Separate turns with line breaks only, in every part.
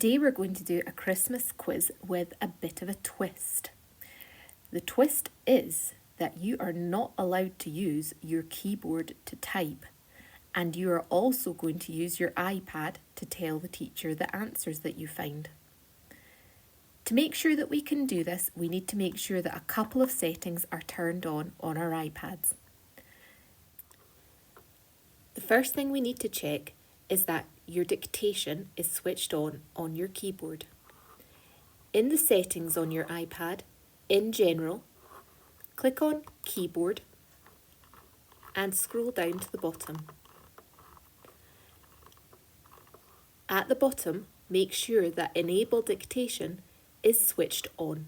Today we're going to do a Christmas quiz with a bit of a twist. The twist is that you are not allowed to use your keyboard to type, and you are also going to use your iPad to tell the teacher the answers that you find. To make sure that we can do this, we need to make sure that a couple of settings are turned on our iPads. The first thing we need to check is that your dictation is switched on your keyboard. In the settings on your iPad, in General, click on Keyboard and scroll down to the bottom. At the bottom, make sure that Enable Dictation is switched on.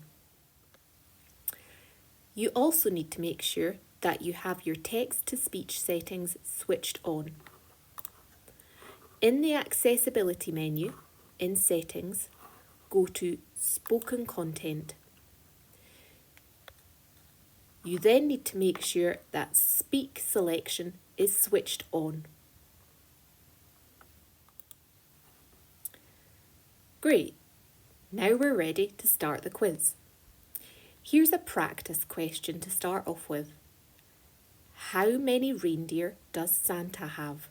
You also need to make sure that you have your text-to-speech settings switched on. In the Accessibility menu, in Settings, go to Spoken Content. You then need to make sure that Speak selection is switched on. Great! Now we're ready to start the quiz. Here's a practice question to start off with. How many reindeer does Santa have?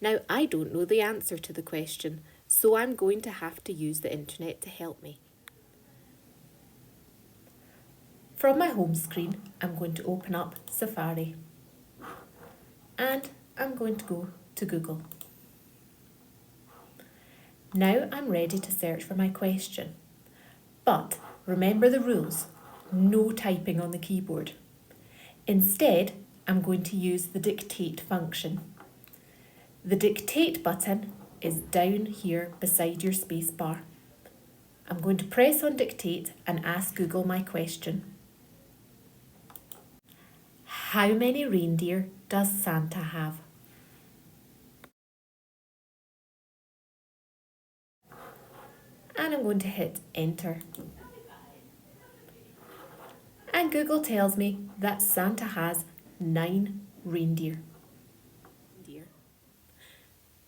Now, I don't know the answer to the question, so I'm going to have to use the internet to help me. From my home screen, I'm going to open up Safari. And I'm going to go to Google. Now I'm ready to search for my question. But remember the rules, no typing on the keyboard. Instead, I'm going to use the dictate function. The dictate button is down here beside your space bar. I'm going to press on dictate and ask Google my question. How many reindeer does Santa have? And I'm going to hit enter. And Google tells me that Santa has 9 reindeer.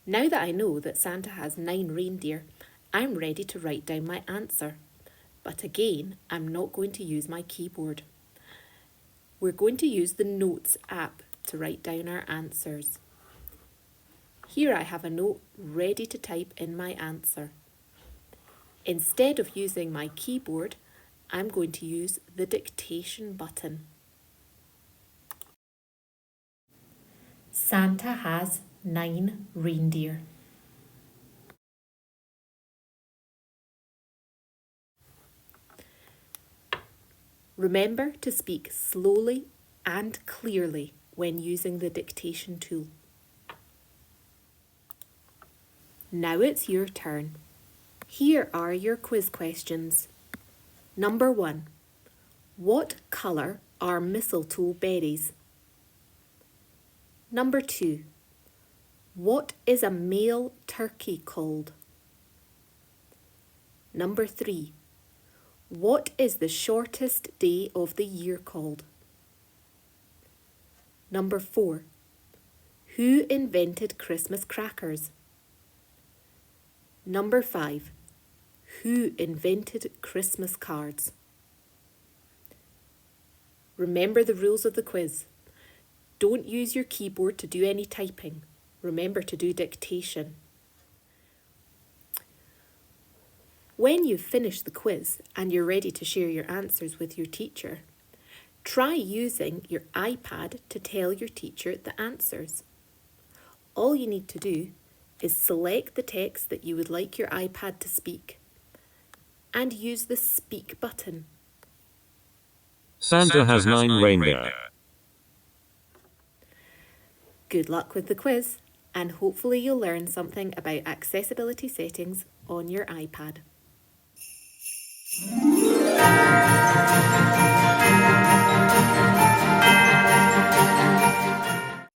Now that I know that Santa has 9 reindeer, I'm ready to write down my answer. But again, I'm not going to use my keyboard. We're going to use the Notes app to write down our answers. Here I have a note ready to type in my answer. Instead of using my keyboard, I'm going to use the dictation button. Santa has 9 reindeer. Remember to speak slowly and clearly when using the dictation tool. Now it's your turn. Here are your quiz questions. Number 1. What colour are mistletoe berries? Number 2. What is a male turkey called? Number 3. What is the shortest day of the year called? Number 4. Who invented Christmas crackers? Number 5. Who invented Christmas cards? Remember the rules of the quiz. Don't use your keyboard to do any typing. Remember to do dictation. When you've finished the quiz and you're ready to share your answers with your teacher, try using your iPad to tell your teacher the answers. All you need to do is select the text that you would like your iPad to speak and use the Speak button.
Santa has 9 reindeer.
Good luck with the quiz, and hopefully you'll learn something about accessibility settings on your iPad.